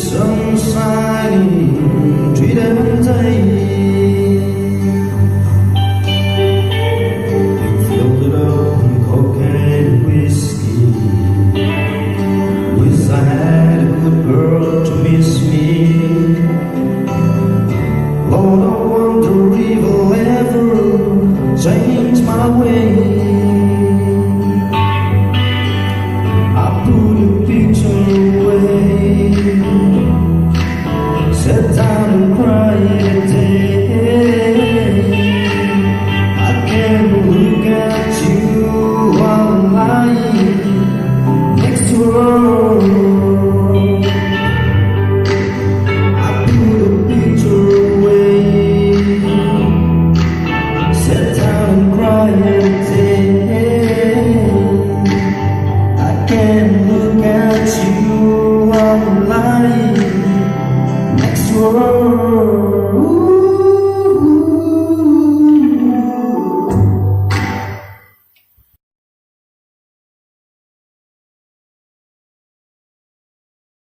Sun shining, treat every day. Filled it up with cocaine and whiskey. Wish I had a good girl to miss me. Lord, I wonder if I'll ever change my way. I put your picture away, sat down and cried a day. I can't look at you while I'm lying next to her. I put a picture away, sat down and cried a day. I can't look at you while I'm lying next to her. Ooh.